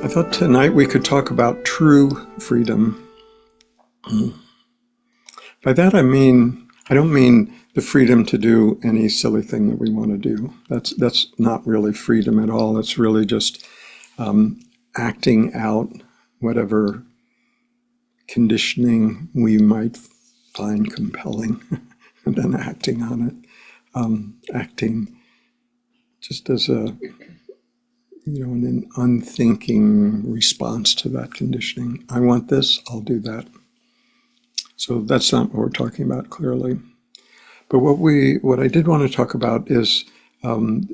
I thought tonight we could talk about true freedom. By that I don't mean the freedom to do any silly thing that we want to do. That's not really freedom at all. It's really just acting out whatever conditioning we might find compelling and then acting on it. Acting just as an unthinking response to that conditioning. I want this, I'll do that. So that's not what we're talking about clearly. But what I did want to talk about is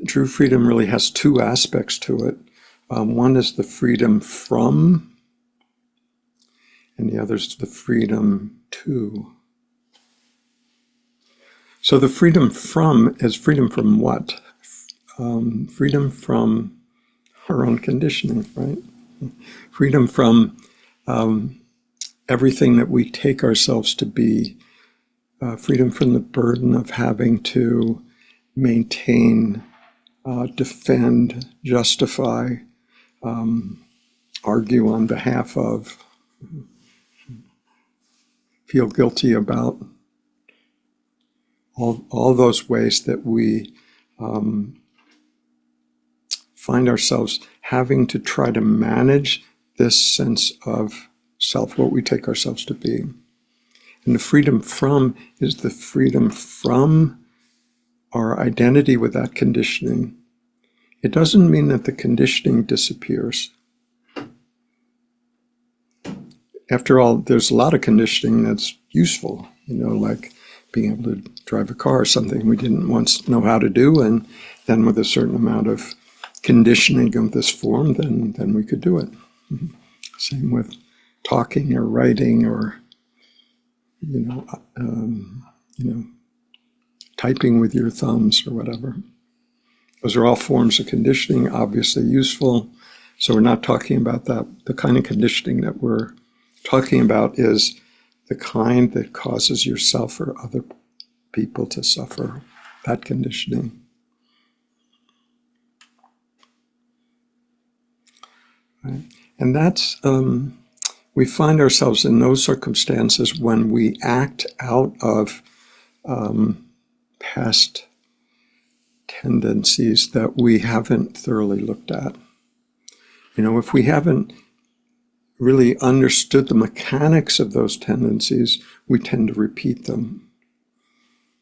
true freedom really has two aspects to it. One is the freedom from, and the other is the freedom to. So the freedom from is freedom from what? Freedom from our own conditioning, right? Freedom from everything that we take ourselves to be. Freedom from the burden of having to maintain, defend, justify, argue on behalf of, feel guilty about. All those ways that we find ourselves having to try to manage this sense of self, what we take ourselves to be. And the freedom from is the freedom from our identity with that conditioning. It doesn't mean that the conditioning disappears. After all, there's a lot of conditioning that's useful, like being able to drive a car, something we didn't once know how to do, and then with a certain amount of conditioning of this form, then we could do it. Same with talking or writing or typing with your thumbs or whatever. Those are all forms of conditioning, obviously useful. So we're not talking about that. The kind of conditioning that we're talking about is the kind that causes yourself or other people to suffer, that conditioning. Right? And that's, we find ourselves in those circumstances when we act out of past tendencies that we haven't thoroughly looked at. If we haven't really understood the mechanics of those tendencies, we tend to repeat them.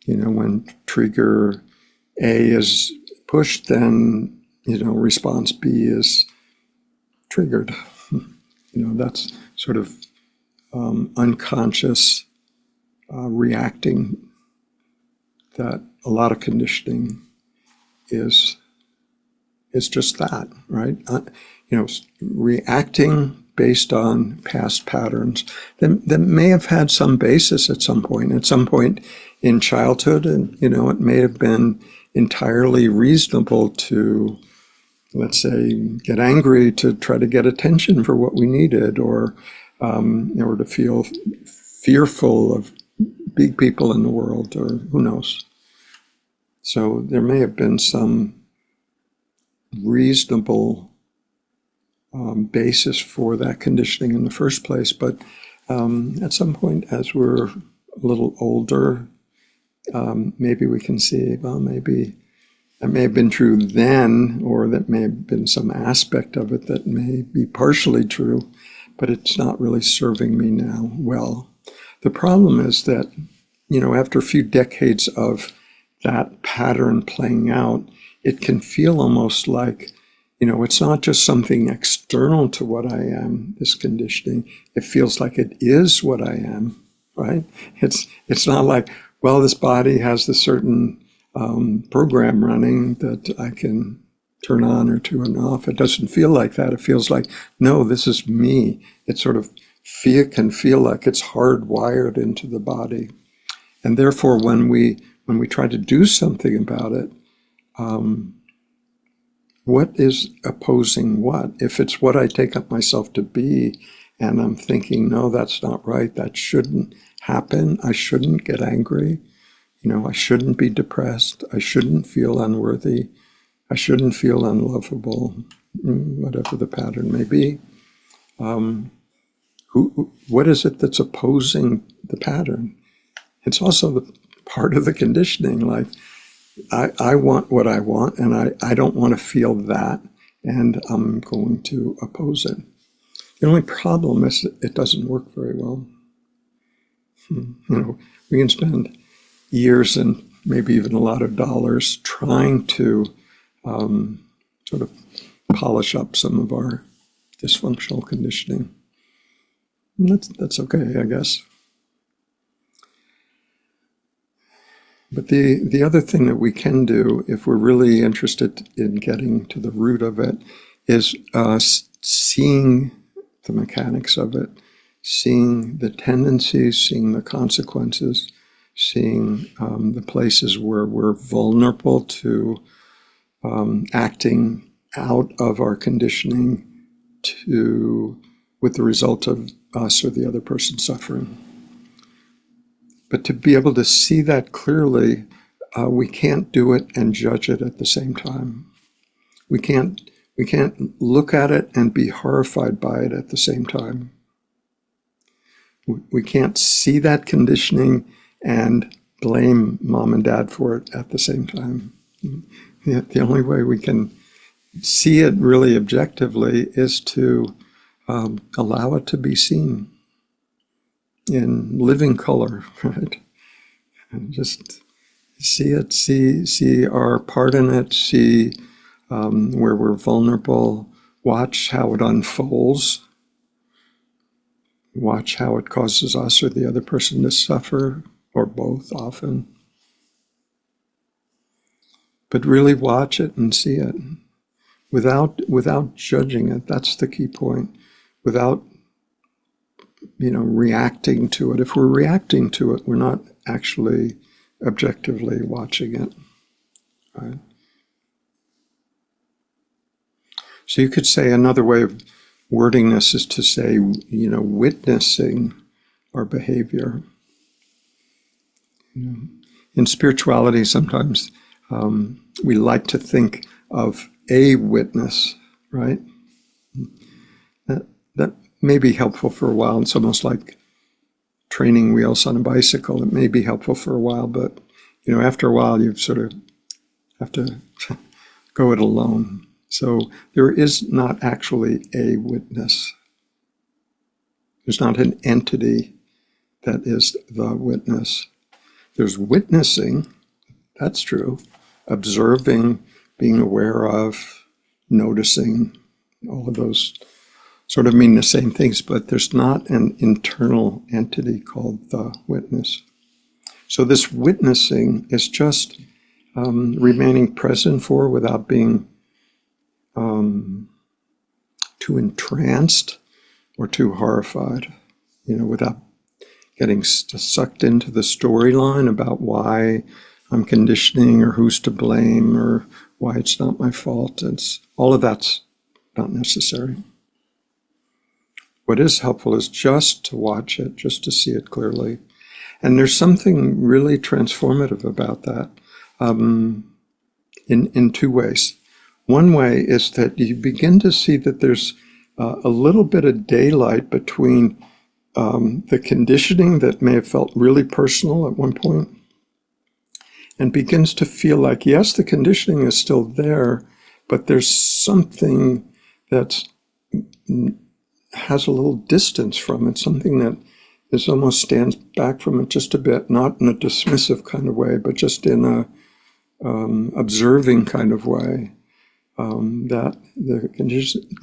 When trigger A is pushed, then, response B is triggered. That's sort of unconscious reacting that a lot of conditioning is just that, right? Reacting based on past patterns that may have had some basis at some point. At some point in childhood, and it may have been entirely reasonable to, let's say, get angry to try to get attention for what we needed, or to feel fearful of big people in the world, or who knows. So there may have been some reasonable basis for that conditioning in the first place, but at some point as we're a little older, maybe we can see, well, maybe that may have been true then, or that may have been some aspect of it that may be partially true, but it's not really serving me now well. The problem is that, after a few decades of that pattern playing out, it can feel almost like, it's not just something external to what I am, this conditioning. It feels like it is what I am, right? It's not like, well, this body has this certain program running that I can turn on or turn off. It doesn't feel like that. It feels like, no, this is me. It sort of can feel like it's hardwired into the body. And therefore, when we try to do something about it, what is opposing what? If it's what I take up myself to be, and I'm thinking, no, that's not right, that shouldn't happen, I shouldn't get angry, I shouldn't be depressed, I shouldn't feel unworthy, I shouldn't feel unlovable, whatever the pattern may be. What is it that's opposing the pattern? It's also the part of the conditioning. Like, I want what I want, and I don't want to feel that, and I'm going to oppose it. The only problem is that it doesn't work very well. We can spend years and maybe even a lot of dollars trying to sort of polish up some of our dysfunctional conditioning. And that's okay, I guess. But the other thing that we can do, if we're really interested in getting to the root of it, is seeing the mechanics of it, seeing the tendencies, seeing the consequences, seeing the places where we're vulnerable to acting out of our conditioning with the result of us or the other person suffering. But to be able to see that clearly, we can't do it and judge it at the same time. We can't look at it and be horrified by it at the same time. We can't see that conditioning and blame mom and dad for it at the same time. The only way we can see it really objectively is to allow it to be seen in living color, right? And just see it, see our part in it, see where we're vulnerable, watch how it unfolds, watch how it causes us or the other person to suffer, or both often. But really watch it and see it without judging it. That's the key point. Without reacting to it. If we're reacting to it, we're not actually objectively watching it, right? So you could say another way of wording this is to say, witnessing our behavior. In spirituality, sometimes we like to think of a witness, right? That may be helpful for a while. It's almost like training wheels on a bicycle. It may be helpful for a while, but after a while, you sort of have to go it alone. So there is not actually a witness. There's not an entity that is the witness. There's witnessing, that's true, observing, being aware of, noticing, all of those sort of mean the same things, but there's not an internal entity called the witness. So this witnessing is just remaining present for without being too entranced or too horrified, without getting sucked into the storyline about why I'm conditioning or who's to blame or why it's not my fault. All of that's not necessary. What is helpful is just to watch it, just to see it clearly. And there's something really transformative about that in two ways. One way is that you begin to see that there's a little bit of daylight between the conditioning that may have felt really personal at one point and begins to feel like, yes, the conditioning is still there, but there's something that has a little distance from it, something that almost stands back from it just a bit, not in a dismissive kind of way, but just in a observing kind of way, that the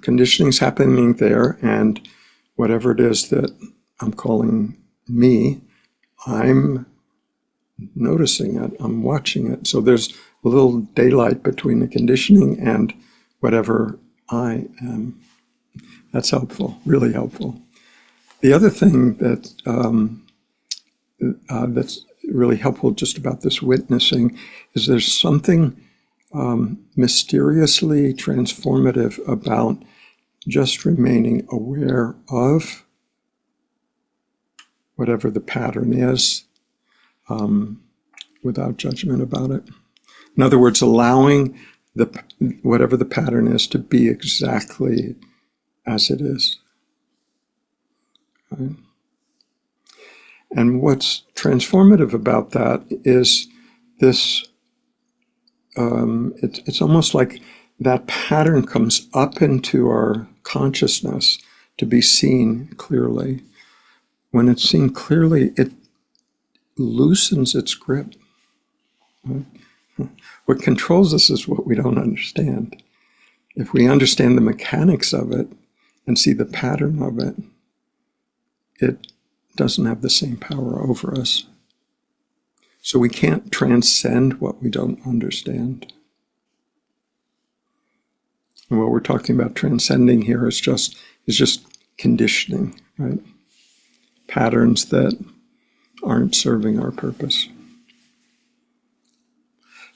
conditioning is happening there, and whatever it is that I'm calling me, I'm noticing it, I'm watching it. So there's a little daylight between the conditioning and whatever I am. That's helpful, really helpful. The other thing that's really helpful just about this witnessing is there's something mysteriously transformative about just remaining aware of whatever the pattern is, without judgment about it. In other words, allowing the whatever the pattern is to be exactly as it is. Right? And what's transformative about that is this, it's almost like that pattern comes up into our consciousness to be seen clearly. When it's seen clearly, it loosens its grip. Right? What controls us is what we don't understand. If we understand the mechanics of it and see the pattern of it, it doesn't have the same power over us. So we can't transcend what we don't understand. And what we're talking about transcending here is just conditioning, right? Patterns that aren't serving our purpose.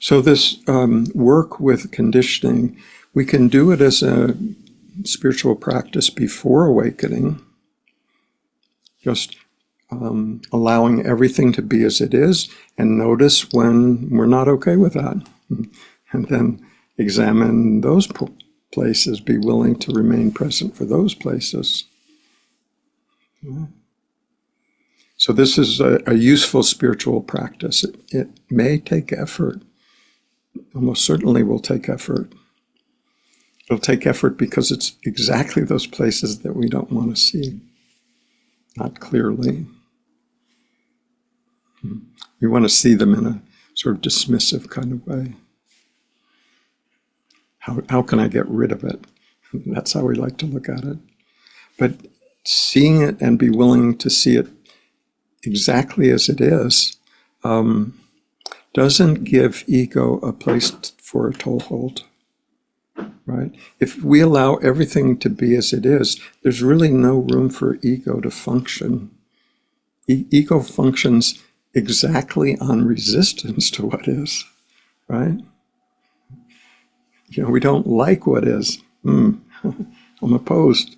So this work with conditioning, we can do it as a spiritual practice before awakening, just allowing everything to be as it is, and notice when we're not okay with that. And then examine those places, be willing to remain present for those places. So this is a useful spiritual practice. It may take effort. Almost certainly will take effort. It'll take effort because it's exactly those places that we don't want to see, not clearly. We want to see them in a sort of dismissive kind of way. How can I get rid of it? That's how we like to look at it. But seeing it and be willing to see it exactly as it is doesn't give ego a place for a toehold, right? If we allow everything to be as it is, there's really no room for ego to function. Ego functions exactly on resistance to what is, right? We don't like what is. I'm opposed.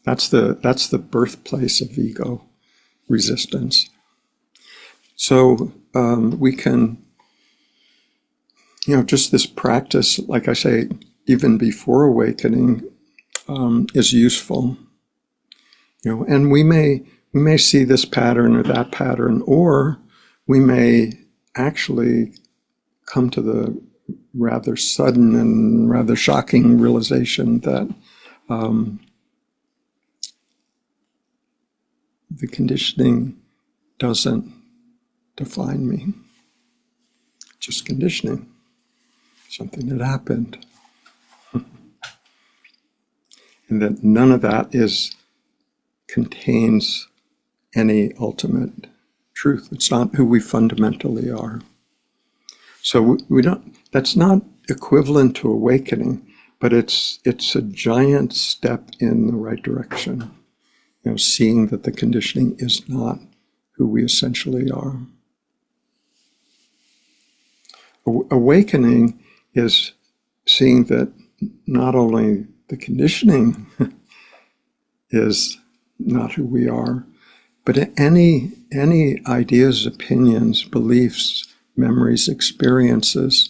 That's the birthplace of ego, resistance. So we can, just this practice, like I say, even before awakening, is useful. And we may see this pattern or that pattern, or we may actually come to the rather sudden and rather shocking realization that the conditioning doesn't define me. Just conditioning, something that happened. And that none of that contains any ultimate truth. It's not who we fundamentally are. So that's not equivalent to awakening, but it's a giant step in the right direction. Seeing that the conditioning is not who we essentially are. Awakening is seeing that not only the conditioning is not who we are, but any ideas, opinions, beliefs, memories, experiences,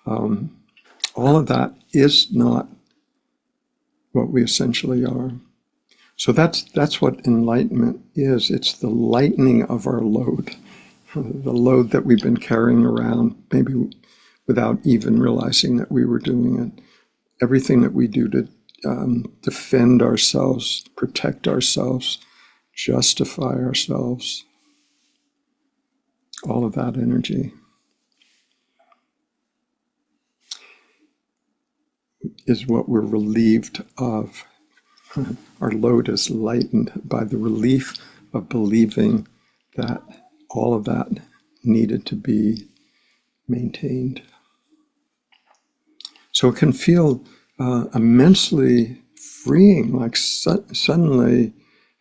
all of that is not what we essentially are. So that's what enlightenment is. It's the lightening of our load, the load that we've been carrying around, maybe without even realizing that we were doing it. Everything that we do to defend ourselves, protect ourselves, justify ourselves, all of that energy is what we're relieved of. Our load is lightened by the relief of believing that all of that needed to be maintained. So it can feel immensely freeing, like suddenly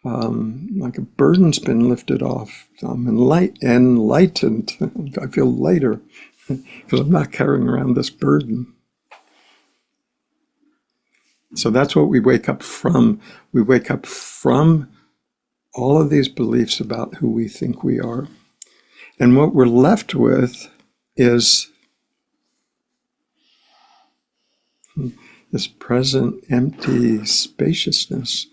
like a burden's been lifted off. I'm enlightened. I feel lighter because I'm not carrying around this burden. So that's what we wake up from. We wake up from all of these beliefs about who we think we are. And what we're left with is this present empty spaciousness,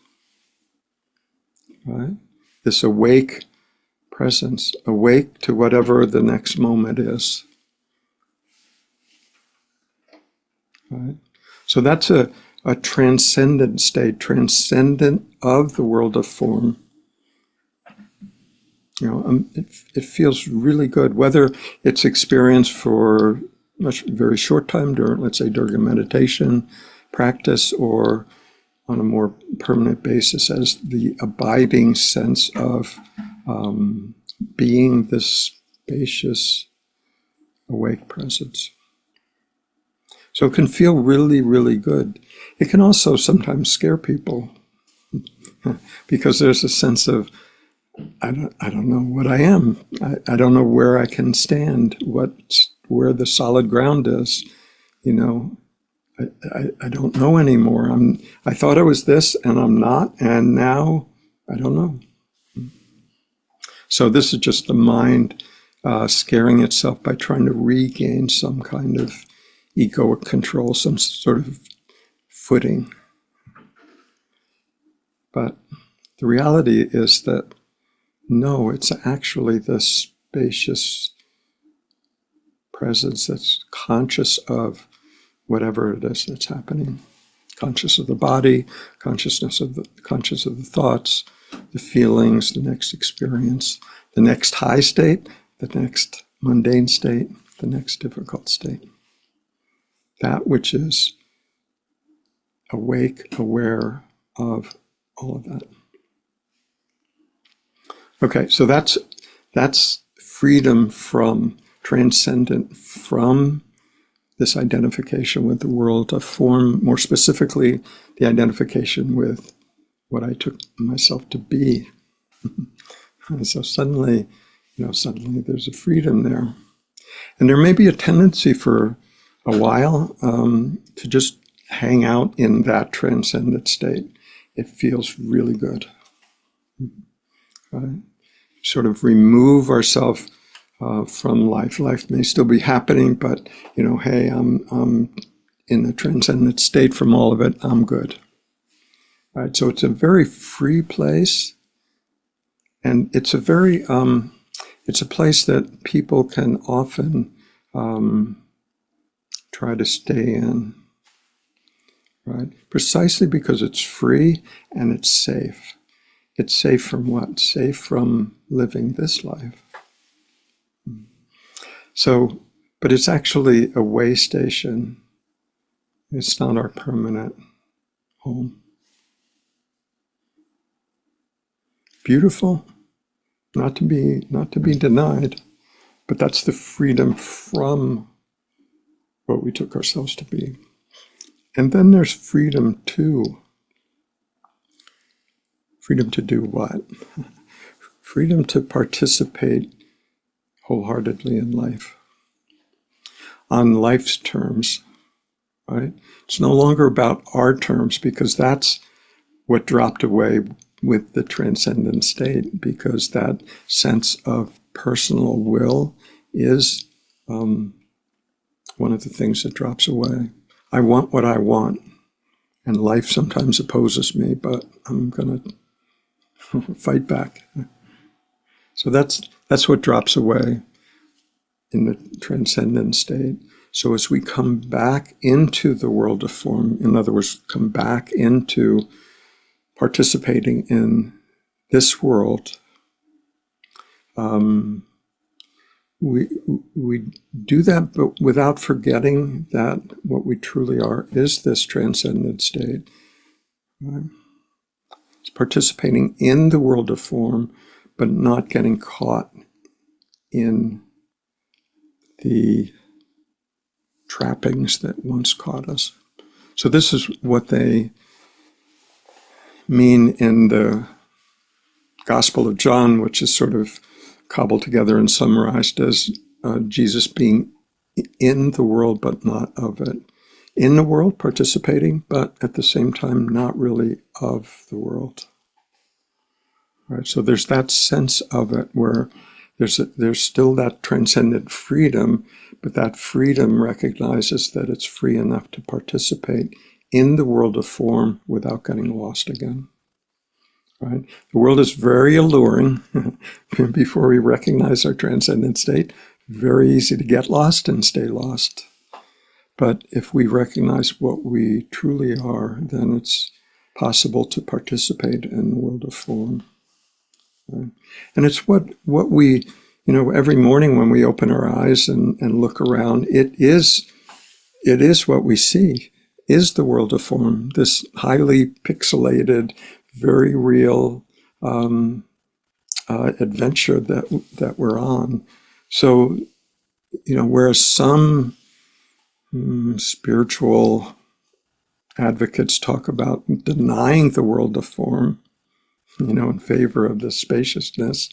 right? This awake presence, awake to whatever the next moment is, right? So that's a transcendent state, transcendent of the world of form. It feels really good, whether it's experienced for a very short time, let's say during a meditation practice, or on a more permanent basis as the abiding sense of being this spacious, awake presence. So it can feel really, really good. It can also sometimes scare people because there's a sense of, I don't know what I am. I don't know where I can stand, where the solid ground is. I don't know anymore. I thought I was this and I'm not, and now I don't know. So this is just the mind scaring itself by trying to regain some kind of egoic control, some sort of footing. But the reality is that no, it's actually the spacious presence that's conscious of whatever it is that's happening. Conscious of the body, conscious of the thoughts, the feelings, the next experience, the next high state, the next mundane state, the next difficult state. That which is awake, aware of all of that. Okay, so that's freedom from, transcendent from this identification with the world of form, more specifically, the identification with what I took myself to be. So suddenly there's a freedom there. And there may be a tendency for a while to just hang out in that transcendent state. It feels really good. Right? Sort of remove ourselves from life. Life may still be happening, but hey, I'm in a transcendent state from all of it. I'm good. Right? So it's a very free place, and it's a very it's a place that people can often try to stay in. Right? Precisely because it's free and it's safe. It's safe from what? Safe from living this life. So, but it's actually a way station. It's not our permanent home. Beautiful, not to be denied, but that's the freedom from what we took ourselves to be. And then there's freedom to do what? Freedom to participate wholeheartedly in life, on life's terms, right? It's no longer about our terms, because that's what dropped away with the transcendent state, because that sense of personal will is one of the things that drops away. I want what I want, and life sometimes opposes me, but I'm going to fight back. So that's what drops away in the transcendent state. So as we come back into the world of form, in other words, come back into participating in this world, we do that, but without forgetting that what we truly are is this transcendent state. Right? It's participating in the world of form, but not getting caught in the trappings that once caught us. So this is what they mean in the Gospel of John, which is sort of cobbled together and summarized as Jesus being in the world but not of it. In the world, participating, but at the same time not really of the world. Right? So there's that sense of it where there's still that transcendent freedom, but that freedom recognizes that it's free enough to participate in the world of form without getting lost again. Right? The world is very alluring. Before we recognize our transcendent state, very easy to get lost and stay lost. But if we recognize what we truly are, then it's possible to participate in the world of form. Right? And it's what we, every morning when we open our eyes and look around, it is what we see, is the world of form, this highly pixelated, very real adventure that we're on. So, whereas some spiritual advocates talk about denying the world of form, in favor of the spaciousness,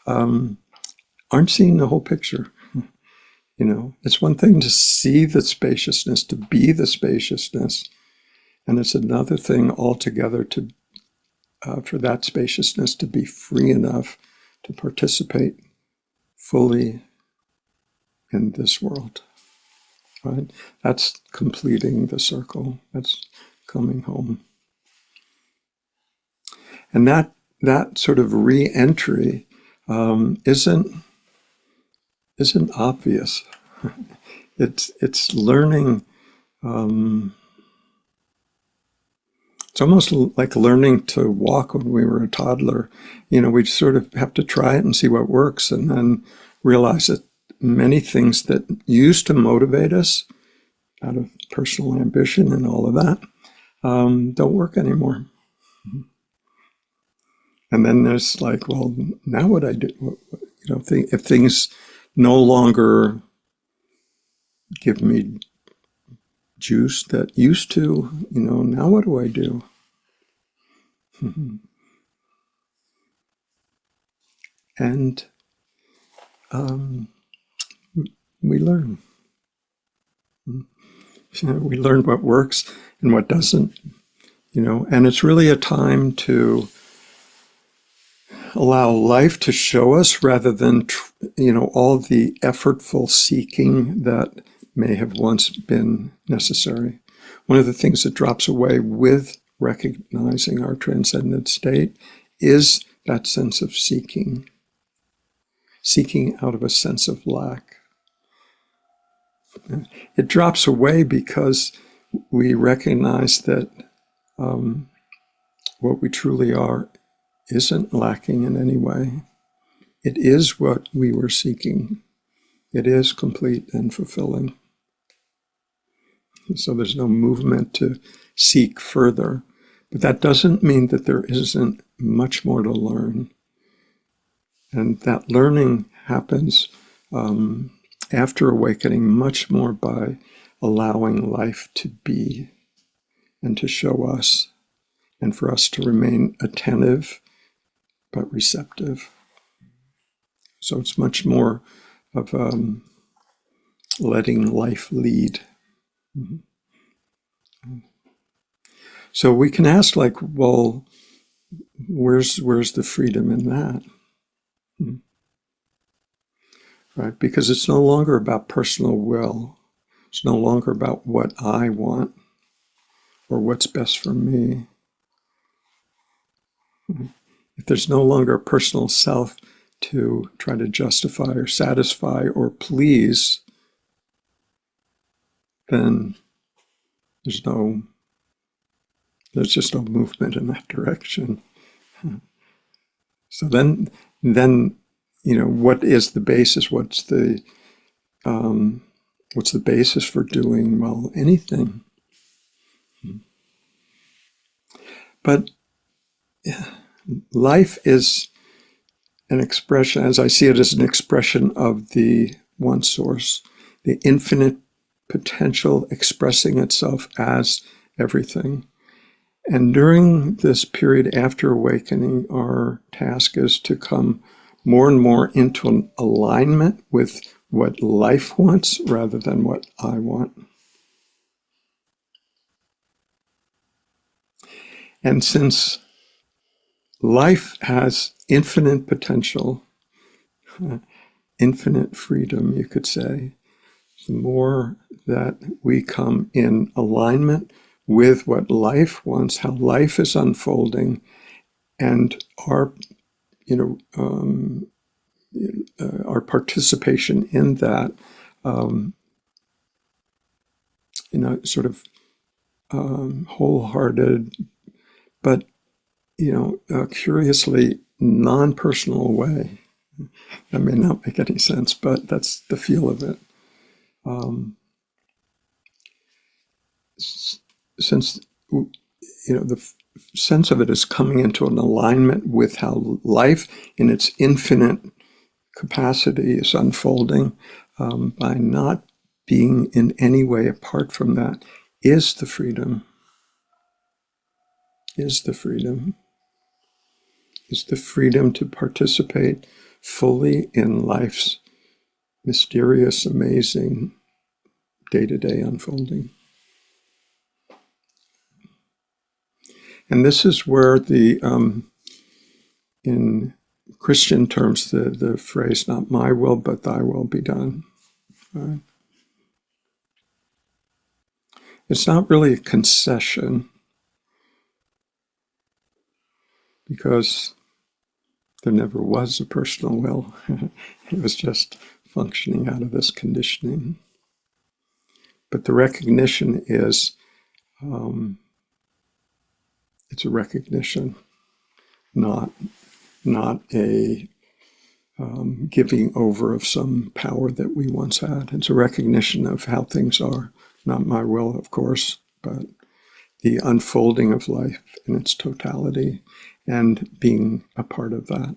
aren't seeing the whole picture. It's one thing to see the spaciousness, to be the spaciousness, and it's another thing altogether to for that spaciousness to be free enough to participate fully in this world. Right? That's completing the circle. That's coming home. And that sort of re-entry isn't obvious. It's learning. It's almost like learning to walk when we were a toddler. We sort of have to try it and see what works, and then realize that many things that used to motivate us out of personal ambition and all of that don't work anymore. And then there's like, well, now what I do? If things no longer give me juice that used to, now what do I do? And we learn. We learn what works and what doesn't, and it's really a time to allow life to show us rather than, all the effortful seeking that may have once been necessary. One of the things that drops away with recognizing our transcendent state is that sense of seeking out of a sense of lack. It drops away because we recognize that what we truly are isn't lacking in any way. It is what we were seeking. It is complete and fulfilling. So there's no movement to seek further. But that doesn't mean that there isn't much more to learn. And that learning happens after awakening much more by allowing life to be and to show us, and for us to remain attentive but receptive. So it's much more of letting life lead. Mm-hmm. So we can ask, like, well, where's the freedom in that? Mm-hmm. Right? Because it's no longer about personal will. It's no longer about what I want or what's best for me. Mm-hmm. If there's no longer a personal self to try to justify or satisfy or please, then there's just no movement in that direction. So then, what is the basis? What's the basis for doing, well, anything? But life is an expression, as I see it, as an expression of the one source, the infinite potential expressing itself as everything. And during this period after awakening, our task is to come more and more into an alignment with what life wants rather than what I want. And since life has infinite potential, infinite freedom, you could say, the more that we come in alignment with what life wants, how life is unfolding, and our, you know, our participation in that, sort of wholehearted, but curiously non-personal way. That may not make any sense, but that's the feel of it. Since the sense of it is coming into an alignment with how life in its infinite capacity is unfolding, by not being in any way apart from that, is the freedom. Is the freedom. Is the freedom to participate fully in life's mysterious, amazing, day-to-day unfolding. And this is where in Christian terms, the phrase, not my will, but thy will be done. Right? It's not really a concession, because there never was a personal will. It was just functioning out of this conditioning. But the recognition is, it's a recognition, not a giving over of some power that we once had. It's a recognition of how things are. Not my will, of course, but the unfolding of life in its totality, and being a part of that.